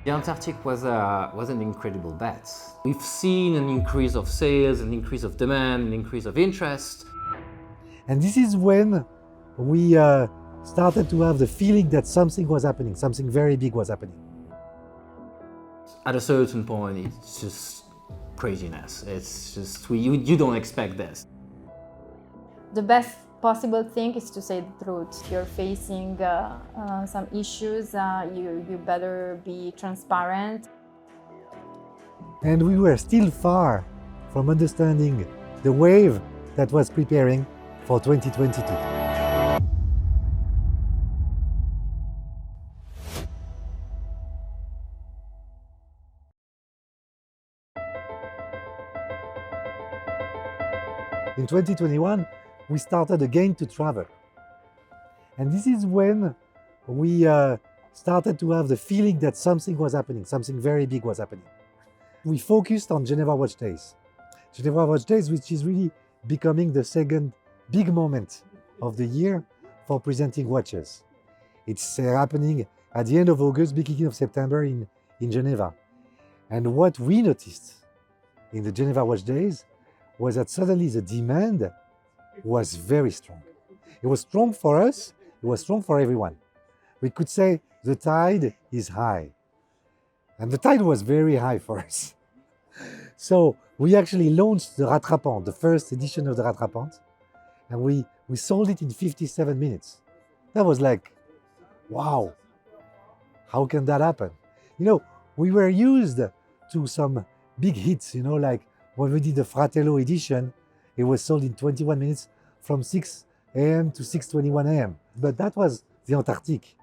The Antarctic was an incredible bet. We've seen an increase of sales, an increase of demand, an increase of interest. And this is when we started to have the feeling that something was happening, something very big was happening. At a certain point, it's just craziness. It's just, you don't expect this. The best possible thing is to say the truth. You're facing some issues, you better be transparent. And we were still far from understanding the wave that was preparing for 2022. In 2021, we started again to travel. And this is when we started to have the feeling that something was happening, something very big was happening. We focused on Geneva Watch Days. Geneva Watch Days, which is really becoming the second big moment of the year for presenting watches. It's happening at the end of August, beginning of September in Geneva. And what we noticed in the Geneva Watch Days was that suddenly the demand was very strong. It was strong for us, it was strong for everyone. We could say the tide is high. And the tide was very high for us. So we actually launched the Rattrapante, the first edition of the Rattrapante, and we sold it in 57 minutes. That was like, wow, how can that happen? You know, we were used to some big hits, you know, like when we did the Fratello edition, it was sold in 21 minutes from 6 a.m. to 6:21 a.m. But that was the Antarctique.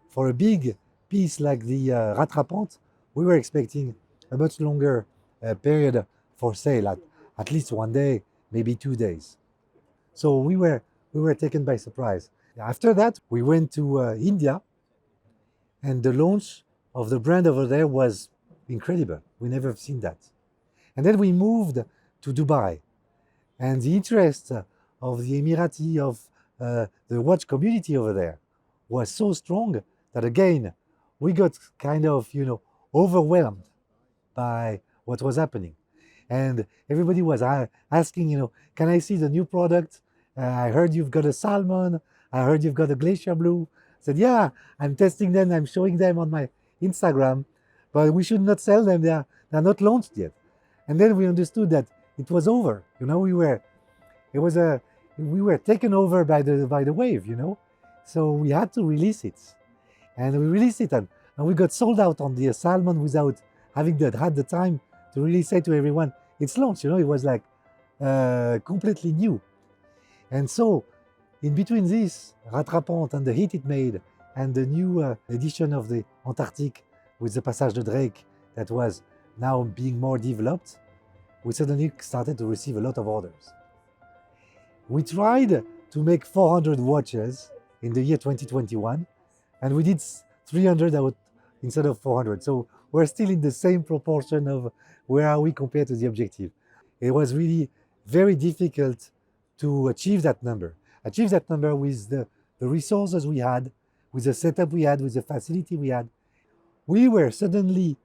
For a big piece like the Rattrapante, we were expecting a much longer period for sale, at least 1 day, maybe 2 days. So we were taken by surprise. After that, we went to India, and the launch of the brand over there was incredible. We never have seen that. And then we moved to Dubai, and the interest of the Emirati, of the watch community over there was so strong that again, we got kind of, you know, overwhelmed by what was happening. And everybody was asking, you know, can I see the new product? I heard you've got a salmon. I heard you've got a glacier blue. I said, yeah, I'm testing them. I'm showing them on my Instagram, but we should not sell them. They're not launched yet. And then we understood that it was over. You know, we were taken over by the wave, you know. So we had to release it. And we released it, and we got sold out on the salmon without having had the time to really say to everyone, it's launched, you know. It was like completely new. And so in between this Rattrapante and the hit it made, and the new edition of the Antarctique with the Passage de Drake that was now being more developed, we suddenly started to receive a lot of orders. We tried to make 400 watches in the year 2021, and we did 300 out instead of 400. So we're still in the same proportion of where are we compared to the objective. It was really very difficult to achieve that number with the resources we had, with the setup we had, with the facility we had. We were suddenly,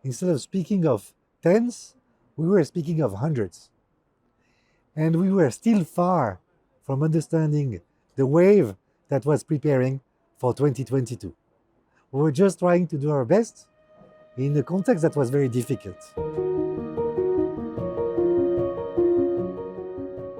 instead of speaking of tens, we were speaking of hundreds. And we were still far from understanding the wave that was preparing for 2022. We were just trying to do our best in a context that was very difficult.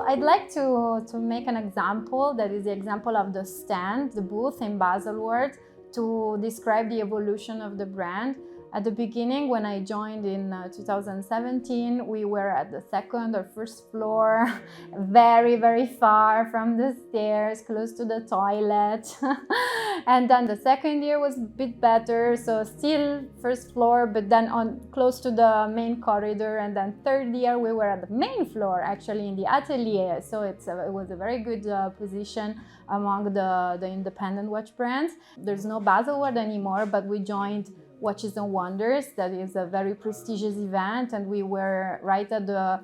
I'd like to make an example, that is the example of the stand, the booth in Baselworld, to describe the evolution of the brand. At the beginning, when I joined in 2017, we were at the second or first floor, very, very far from the stairs, close to the toilet. And then the second year was a bit better, so still first floor, but then on close to the main corridor. And then third year, we were at the main floor, actually in the atelier. So it was a very good position among the independent watch brands. There's no Baselworld anymore, but we joined Watches and Wonders. That is a very prestigious event, and we were right at the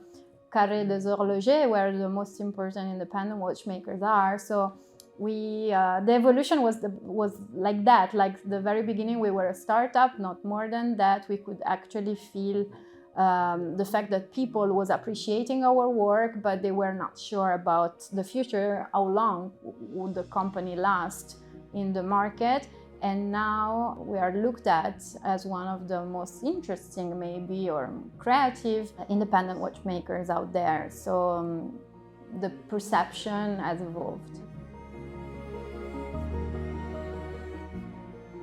Carré des Horlogers, where the most important independent watchmakers are. So the evolution was like that. Like the very beginning, we were a startup, not more than that. We could actually feel the fact that people was appreciating our work, but they were not sure about the future, how long would the company last in the market. And now we are looked at as one of the most interesting, maybe, or creative independent watchmakers out there. So the perception has evolved.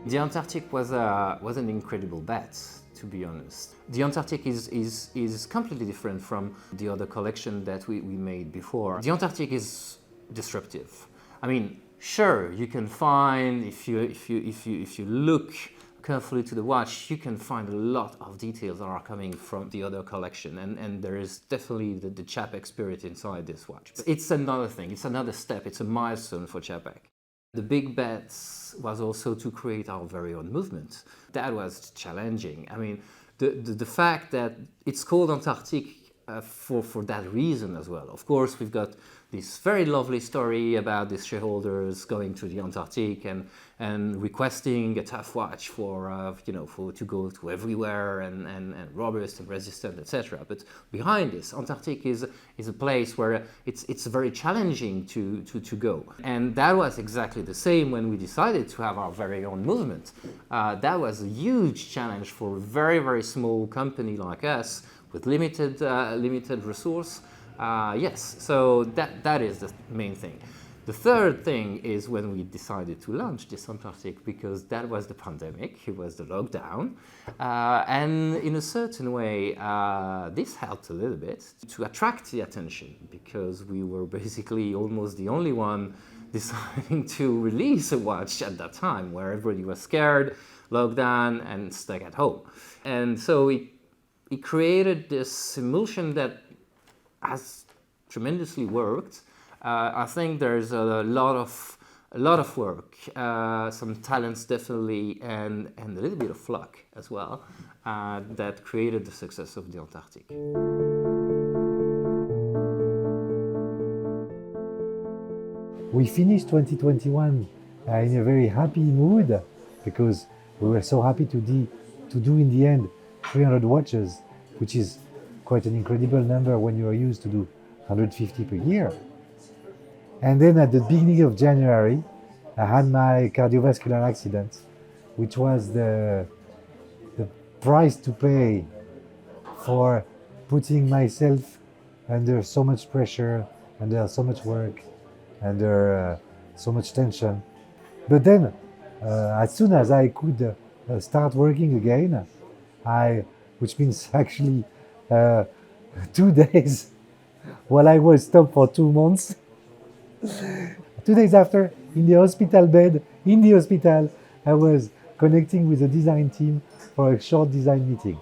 The Antarctic was an incredible bet, to be honest. The Antarctic is completely different from the other collection that we made before. The Antarctic is disruptive. I mean, sure, you can find, if you look carefully to the watch, you can find a lot of details that are coming from the other collection, and there is definitely the Czapek spirit inside this watch. But it's another thing, it's another step, it's a milestone for Czapek. The big bet was also to create our very own movement. That was challenging. I mean, the fact that it's called Antarctique for that reason as well. Of course, we've got this very lovely story about these shareholders going to the Antarctique and requesting a tough watch for to go to everywhere and robust and resistant, etc. But behind this, Antarctique is a place where it's very challenging to go. And that was exactly the same when we decided to have our very own movement. That was a huge challenge for a very, very small company like us with limited resource. Yes, so that is the main thing. The third thing is when we decided to launch this Antarctic, because that was the pandemic, it was the lockdown, and in a certain way this helped a little bit to attract the attention, because we were basically almost the only one deciding to release a watch at that time, where everybody was scared, locked down and stuck at home. And so it created this emulsion that has tremendously worked. I think there's a lot of work, some talents definitely, and a little bit of luck as well, that created the success of the Antarctic. We finished 2021 in a very happy mood, because we were so happy to do in the end 300 watches, which is quite an incredible number when you are used to do 150 per year. And then at the beginning of January, I had my cardiovascular accident, which was the price to pay for putting myself under so much pressure, under so much work, under so much tension. But then, as soon as I could start working again, which means actually 2 days while I was stopped for 2 months. 2 days after, in the hospital bed, in the hospital, I was connecting with the design team for a short design meeting.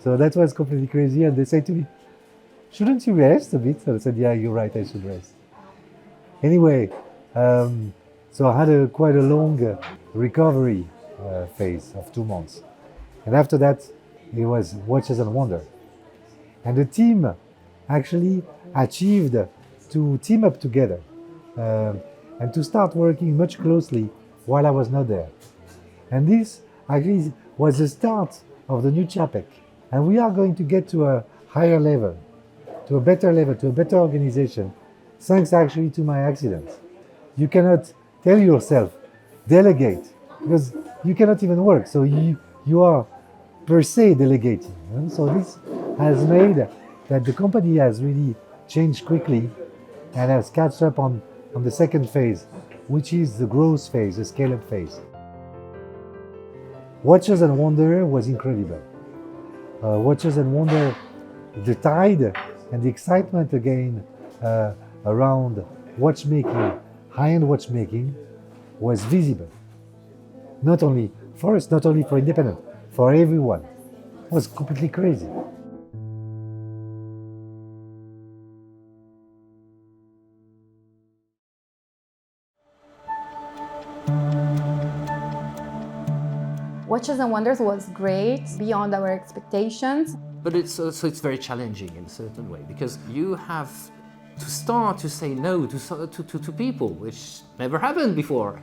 So that was completely crazy, and they said to me, "Shouldn't you rest a bit?" So I said, "Yeah, you're right, I should rest." Anyway, so I had quite a long recovery phase of 2 months. And after that, it was Watches and Wonder. And the team actually achieved to team up together and to start working much closely while I was not there. And this actually was the start of the new Czapek. And we are going to get to a higher level, to a better organization, thanks actually to my accident. You cannot tell yourself, delegate, because you cannot even work. So you are per se delegating. So this has made that the company has really changed quickly and has catch up on the second phase, which is the growth phase, the scale-up phase. Watches and Wonder was incredible. Watches and Wonder, the tide and the excitement again around watchmaking, high-end watchmaking, was visible. Not only for us, not only for independent, for everyone. It was completely crazy. Watches and Wonders was great, beyond our expectations. But it's very challenging in a certain way, because you have to start to say no to people, which never happened before.